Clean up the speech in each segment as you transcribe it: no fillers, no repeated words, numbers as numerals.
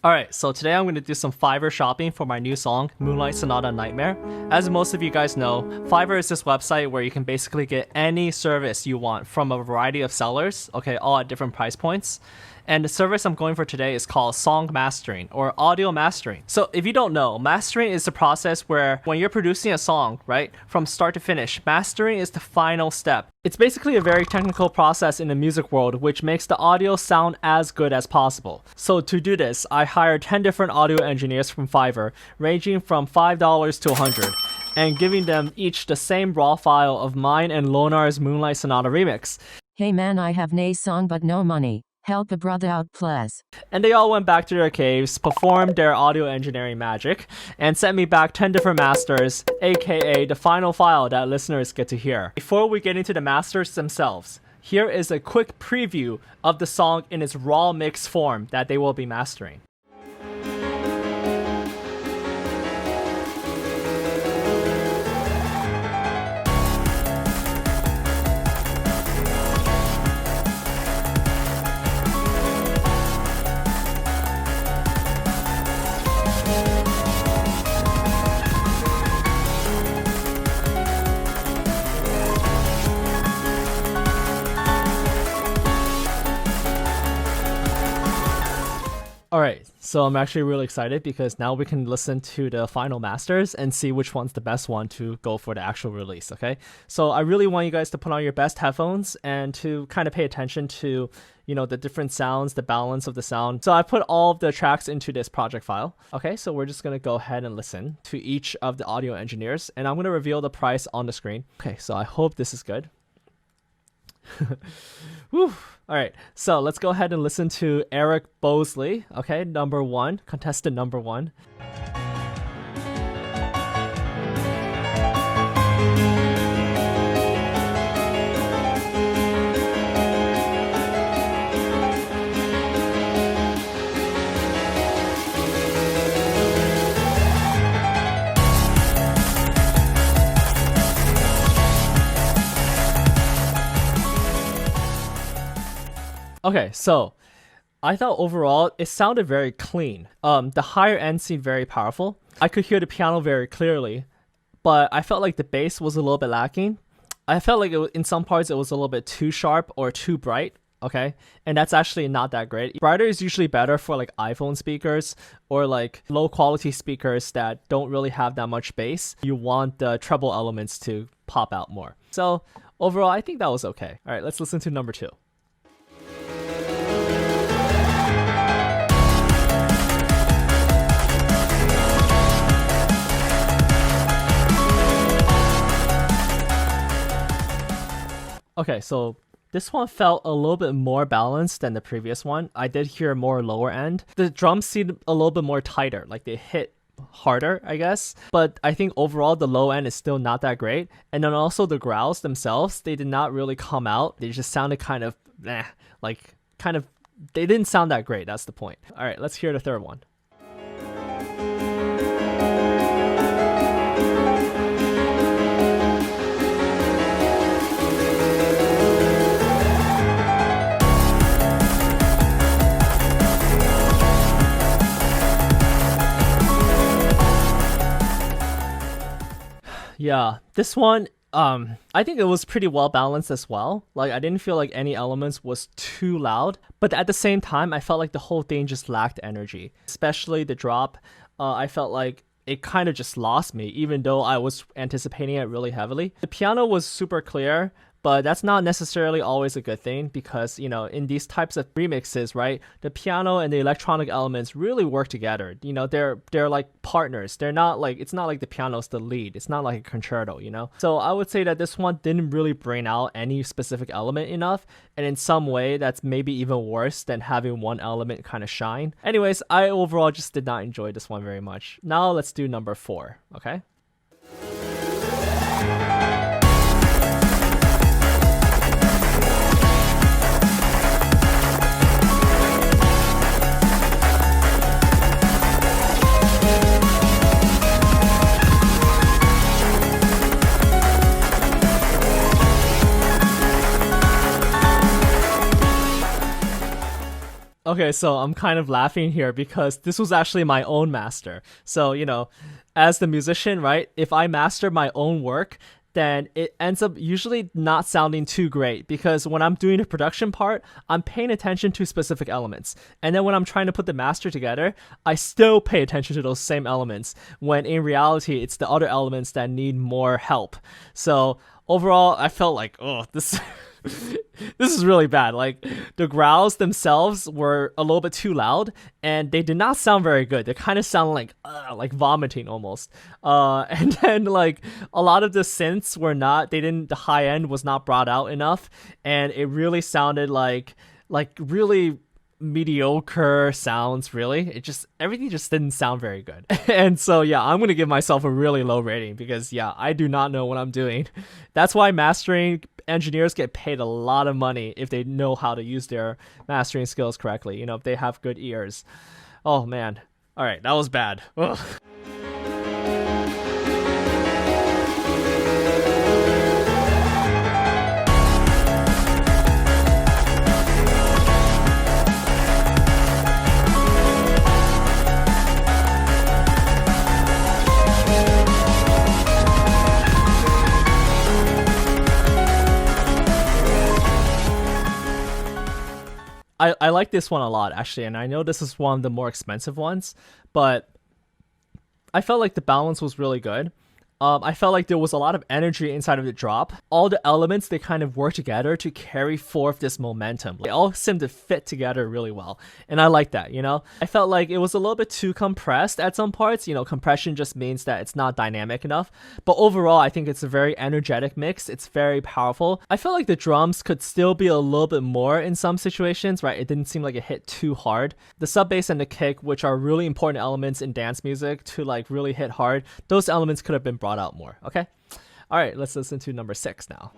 Alright, so today I'm going to do some FIVERR shopping for my new song, Moonlight Sonata Nightmare. As most of you guys know, FIVERR is this website where you can basically get any service you want from a variety of sellers, okay, all at different price points. And the service I'm going for today is called song mastering or audio mastering. So if you don't know, mastering is the process where when you're producing a song, right, from start to finish, mastering is the final step. It's basically a very technical process in the music world which makes the audio sound as good as possible. So to do this, I hired 10 different audio engineers from FIVERR, ranging from $5 to $100, and giving them each the same raw file of mine and Lonar's Moonlight Sonata remix. Hey man, I have nice song but no money. Help a brother out, please. And they all went back to their caves, performed their audio engineering magic, and sent me back 10 different masters, aka the final file that listeners get to hear. Before we get into the masters themselves, here is a quick preview of the song in its raw mix form that they will be mastering. Alright, so I'm actually really excited because now we can listen to the final masters and see which one's the best one to go for the actual release, okay? So I really want you guys to put on your best headphones and to kind of pay attention to, you know, the different sounds, the balance of the sound. So I put all of the tracks into this project file. Okay, so we're just going to go ahead and listen to each of the audio engineers, and I'm going to reveal the price on the screen. Okay, so I hope this is good. Whew. All right, so let's go ahead and listen to Eric Bosley, okay, number 1, contestant number 1. Okay, so I thought overall it sounded very clean. The higher end seemed very powerful. I could hear the piano very clearly, but I felt like the bass was a little bit lacking. I felt like in some parts it was a little bit too sharp or too bright, okay? And that's actually not that great. Brighter is usually better for like iPhone speakers or like low quality speakers that don't really have that much bass. You want the treble elements to pop out more. So overall, I think that was okay. All right, let's listen to number 2. Okay, so this one felt a little bit more balanced than the previous one. I did hear more lower end. The drums seemed a little bit more tighter, like they hit harder, I guess. But I think overall the low end is still not that great. And then also the growls themselves, they did not really come out. They just sounded kind of, they didn't sound that great, that's the point. All right, let's hear the third one. Yeah, this one, I think it was pretty well balanced as well. Like, I didn't feel like any elements was too loud, but at the same time, I felt like the whole thing just lacked energy. Especially the drop, I felt like it kind of just lost me, even though I was anticipating it really heavily. The piano was super clear, but that's not necessarily always a good thing because, you know, in these types of remixes, right, the piano and the electronic elements really work together. You know, they're like partners. They're not like, it's not like the piano's the lead. It's not like a concerto, you know? So I would say that this one didn't really bring out any specific element enough. And in some way, that's maybe even worse than having one element kind of shine. Anyways, I overall just did not enjoy this one very much. Now let's do number 4, okay? Okay, so I'm kind of laughing here because this was actually my own master. So, as the musician, right, if I master my own work, then it ends up usually not sounding too great because when I'm doing the production part, I'm paying attention to specific elements. And then when I'm trying to put the master together, I still pay attention to those same elements when in reality, it's the other elements that need more help. So overall, I felt like, oh, this this is really bad. Like the growls themselves were a little bit too loud and they did not sound very good. They kind of sound like vomiting almost. And then like a lot of the synths were not, the high end was not brought out enough. And it really sounded like really mediocre sounds. Really, everything just didn't sound very good. And so yeah, I'm gonna give myself a really low rating because yeah, I do not know what I'm doing. That's why mastering engineers get paid a lot of money if they know how to use their mastering skills correctly, if they have good ears. Oh man, all right, that was bad. Ugh. I like this one a lot, actually, and I know this is one of the more expensive ones, but I felt like the balance was really good. I felt like there was a lot of energy inside of the drop. All the elements, they kind of work together to carry forth this momentum. They all seem to fit together really well. And I like that, I felt like it was a little bit too compressed at some parts. Compression just means that it's not dynamic enough. But overall, I think it's a very energetic mix. It's very powerful. I felt like the drums could still be a little bit more in some situations, right? It didn't seem like it hit too hard. The sub bass and the kick, which are really important elements in dance music to like really hit hard, those elements could have been brought out more. Okay, all right, let's listen to number 6 now.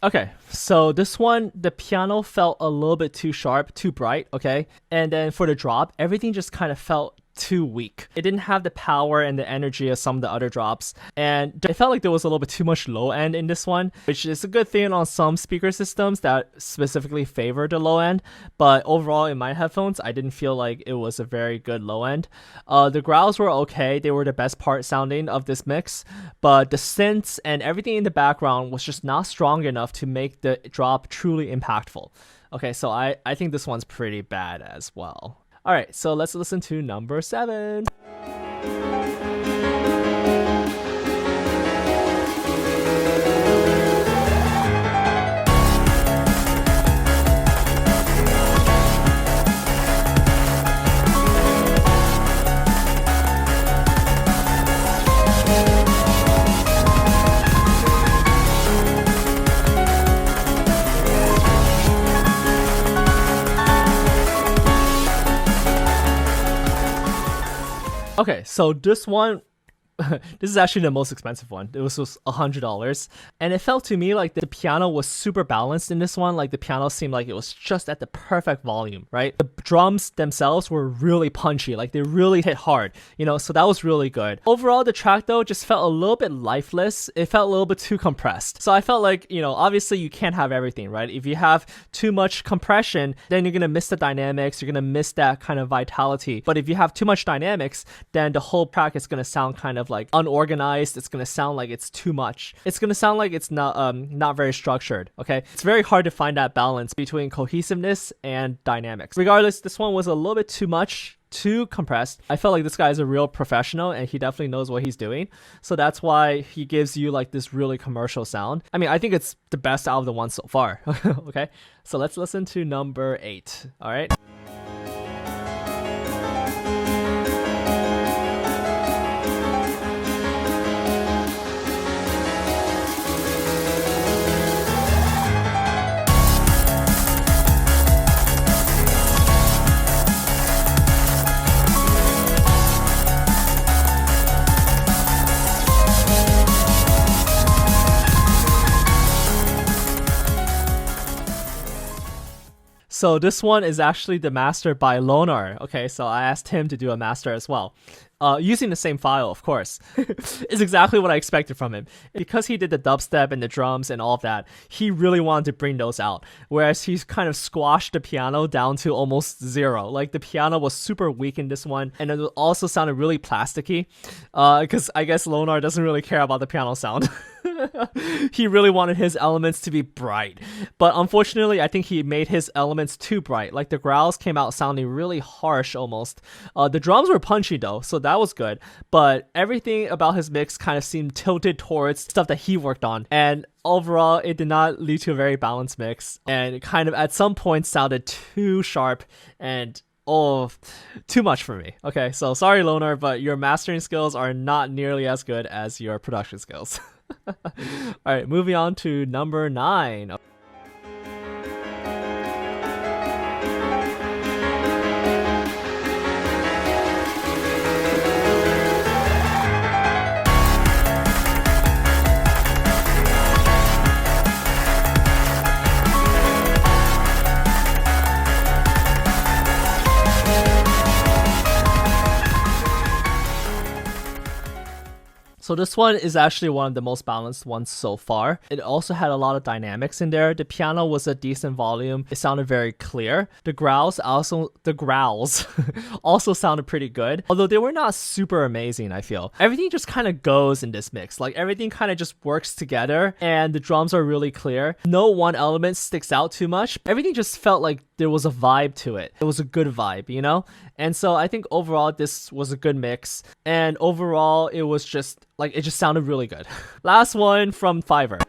Okay, so this one, the piano felt a little bit too sharp, too bright, okay? And then for the drop, everything just kind of felt too weak. It didn't have the power and the energy of some of the other drops. And it felt like there was a little bit too much low end in this one, which is a good thing on some speaker systems that specifically favor the low end. But overall, in my headphones, I didn't feel like it was a very good low end. The growls were okay. They were the best part sounding of this mix. But the synths and everything in the background was just not strong enough to make the drop truly impactful. Okay, so I think this one's pretty bad as well. All right, so let's listen to number 7. Okay, so this one, this is actually the most expensive one. It was $100. And it felt to me like the piano was super balanced in this one. Like the piano seemed like it was just at the perfect volume, right? The drums themselves were really punchy. Like they really hit hard, so that was really good. Overall, the track though just felt a little bit lifeless. It felt a little bit too compressed. So I felt like, obviously you can't have everything, right? If you have too much compression, then you're going to miss the dynamics. You're going to miss that kind of vitality. But if you have too much dynamics, then the whole track is going to sound kind of like unorganized. It's going to sound like it's too much. It's going to sound like it's not very structured. Okay, it's very hard to find that balance between cohesiveness and dynamics. Regardless, this one was a little bit too much, too compressed. I felt like this guy is a real professional and he definitely knows what he's doing. So that's why he gives you like this really commercial sound. I mean, I think it's the best out of the ones so far. Okay, so let's listen to number 8. All right. So this one is actually the master by Lionel. Okay, so I asked him to do a master as well. Using the same file, of course. It's exactly what I expected from him. Because he did the dubstep and the drums and all of that, he really wanted to bring those out. Whereas he's kind of squashed the piano down to almost zero. Like the piano was super weak in this one, and it also sounded really plasticky. Because I guess Lionel doesn't really care about the piano sound. He really wanted his elements to be bright, but unfortunately I think he made his elements too bright. Like the growls came out sounding really harsh almost. The drums were punchy though, so that was good, but everything about his mix kind of seemed tilted towards stuff that he worked on, and overall it did not lead to a very balanced mix, and it kind of at some point sounded too sharp and too much for me. Okay, so sorry Lionel, but your mastering skills are not nearly as good as your production skills. Alright, moving on to number 9. So this one is actually one of the most balanced ones so far. It also had a lot of dynamics in there. The piano was a decent volume. It sounded very clear. The growls also sounded pretty good, although they were not super amazing, I feel. Everything just kind of goes in this mix. Like everything kind of just works together, and the drums are really clear. No one element sticks out too much. Everything just felt like there was a vibe to it. It was a good vibe, you know? And so I think overall this was a good mix, and overall it was just like, it just sounded really good. Last one from FIVERR.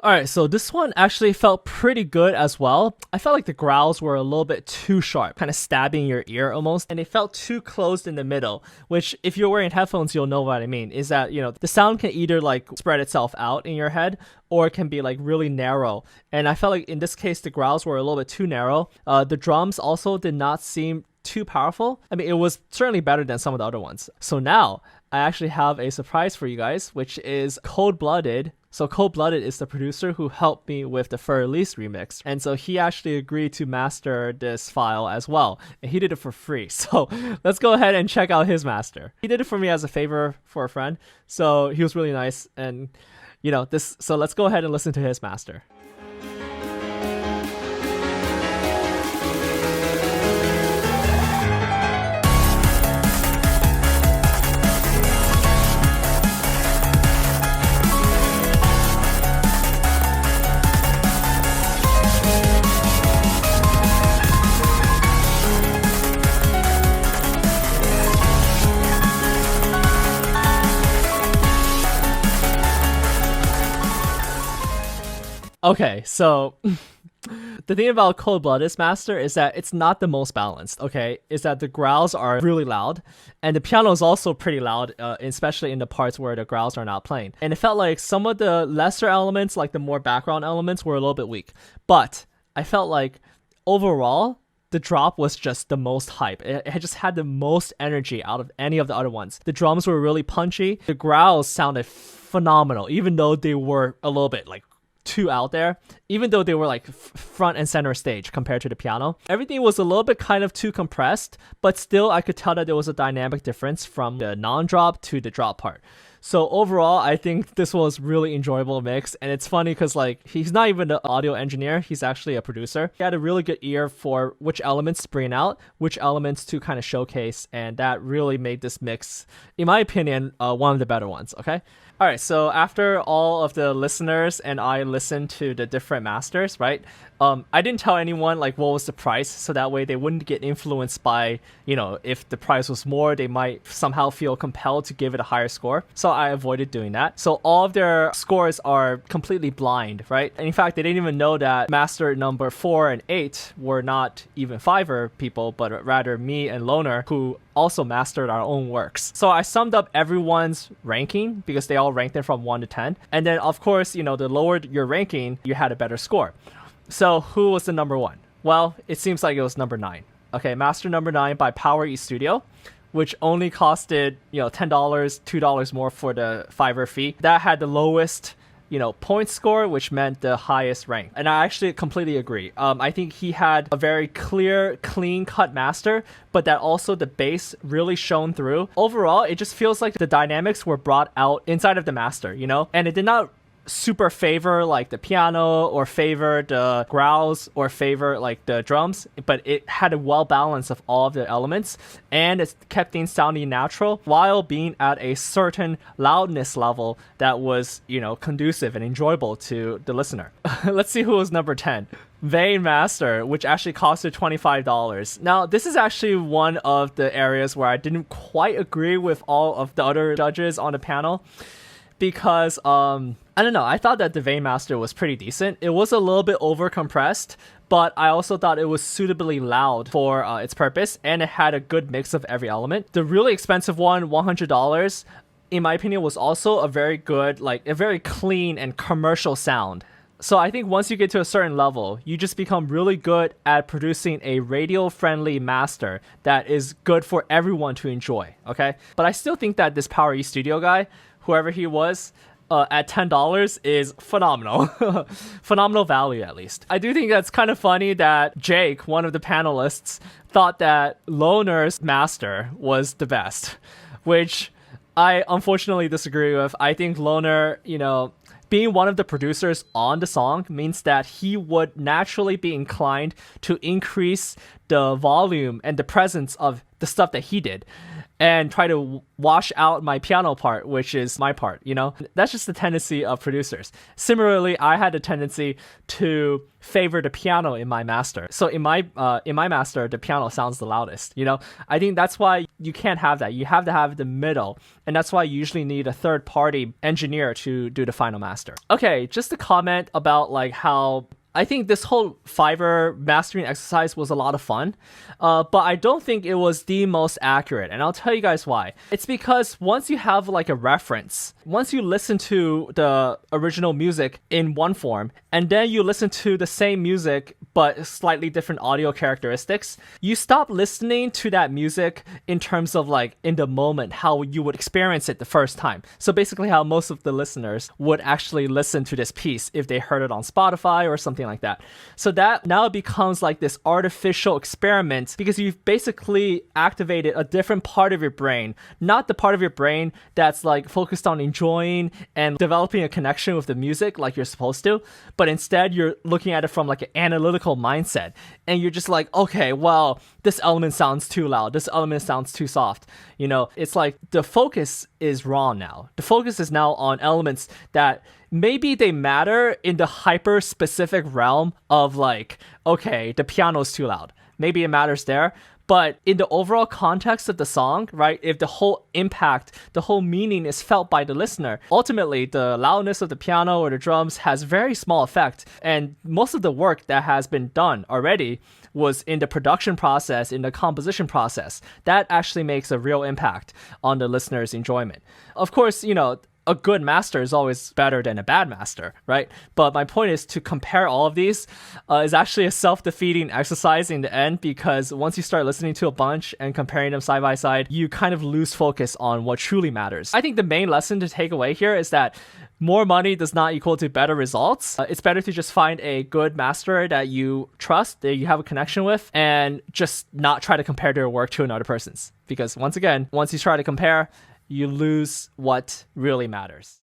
Alright, so this one actually felt pretty good as well. I felt like the growls were a little bit too sharp, kind of stabbing your ear almost, and they felt too closed in the middle, which if you're wearing headphones, you'll know what I mean, is that, you know, the sound can either like spread itself out in your head, or it can be like really narrow. And I felt like in this case, the growls were a little bit too narrow. The drums also did not seem too powerful. I mean, it was certainly better than some of the other ones. So now, I actually have a surprise for you guys, which is Cold-Blooded. So Cold-Blooded is the producer who helped me with the For Release remix. And so he actually agreed to master this file as well. And he did it for free. So let's go ahead and check out his master. He did it for me as a favor for a friend. So he was really nice. And you know, so let's go ahead and listen to his master. Okay, so the thing about Cold-Blooded's master is that it's not the most balanced, okay? Is that the growls are really loud, and the piano is also pretty loud, especially in the parts where the growls are not playing. And it felt like some of the lesser elements, like the more background elements, were a little bit weak. But I felt like overall, the drop was just the most hype. It just had the most energy out of any of the other ones. The drums were really punchy. The growls sounded phenomenal, even though they were a little bit like too out there, even though they were like front and center stage compared to the piano. Everything was a little bit kind of too compressed, but still I could tell that there was a dynamic difference from the non-drop to the drop part. So overall, I think this was really enjoyable mix, and it's funny because like he's not even an audio engineer, he's actually a producer. He had a really good ear for which elements to bring out, which elements to kind of showcase, and that really made this mix, in my opinion, one of the better ones, okay? Alright, so after all of the listeners and I listened to the different masters, right? I didn't tell anyone like what was the price, so that way they wouldn't get influenced by, you know, if the price was more, they might somehow feel compelled to give it a higher score. So I avoided doing that. So all of their scores are completely blind, right? And in fact, they didn't even know that master number 4 and 8 were not even FIVERR people, but rather me and Lionel, who also mastered our own works. So I summed up everyone's ranking because they all ranked it from 1 to 10. And then of course, you know, the lower your ranking, you had a better score. So who was the number 1? Well, it seems like it was number 9. Okay, master number 9 by PowerE Studio, which only costed, $10, $2 more for the FIVERR fee. That had the lowest, point score, which meant the highest rank. And I actually completely agree. I think he had a very clear, clean-cut master, but that also the bass really shone through. Overall, it just feels like the dynamics were brought out inside of the master, And it did not super favor like the piano or favor the growls or favor like the drums, but it had a well balance of all of the elements, and it kept things sounding natural while being at a certain loudness level that was conducive and enjoyable to the listener. Let's see who was number 10. Vein Master, which actually costed $25. Now, this is actually one of the areas where I didn't quite agree with all of the other judges on the panel, because I don't know, I thought that the Vein Master was pretty decent. It was a little bit over compressed, but I also thought it was suitably loud for its purpose, and it had a good mix of every element. The really expensive one, $100, in my opinion, was also a very good, a very clean and commercial sound. So I think once you get to a certain level, you just become really good at producing a radio-friendly master that is good for everyone to enjoy, okay? But I still think that this PowerE Studio guy, whoever he was, at $10 is phenomenal. Phenomenal value, at least. I do think that's kind of funny that Jake, one of the panelists, thought that Loner's master was the best, which I unfortunately disagree with. I think Loner, being one of the producers on the song means that he would naturally be inclined to increase the volume and the presence of the stuff that he did and try to wash out my piano part, which is my part, That's just the tendency of producers. Similarly, I had a tendency to favor the piano in my master. So in my master, the piano sounds the loudest, I think that's why you can't have that. You have to have the middle, and that's why you usually need a third-party engineer to do the final master. Okay, just a comment about how I think this whole FIVERR mastering exercise was a lot of fun, but I don't think it was the most accurate, and I'll tell you guys why. It's because once you have a reference, once you listen to the original music in one form, and then you listen to the same music but slightly different audio characteristics, you stop listening to that music in terms of in the moment, how you would experience it the first time. So basically how most of the listeners would actually listen to this piece if they heard it on Spotify or something like that. So that now it becomes this artificial experiment, because you've basically activated a different part of your brain, not the part of your brain that's focused on enjoying and developing a connection with the music like you're supposed to, but instead you're looking at it from an analytical mindset, and you're just okay, well, this element sounds too loud, this element sounds too soft. It's the focus is wrong now. The focus is now on elements that maybe they matter in the hyper specific realm of okay, the piano's too loud. Maybe it matters there. But in the overall context of the song, right, if the whole impact, the whole meaning is felt by the listener, ultimately the loudness of the piano or the drums has very small effect. And most of the work that has been done already was in the production process, in the composition process. That actually makes a real impact on the listener's enjoyment. Of course, a good master is always better than a bad master, right? But my point is to compare all of these is actually a self-defeating exercise in the end, because once you start listening to a bunch and comparing them side by side, you kind of lose focus on what truly matters. I think the main lesson to take away here is that more money does not equal to better results. It's better to just find a good master that you trust, that you have a connection with, and just not try to compare their work to another person's. Because once again, once you try to compare, you lose what really matters.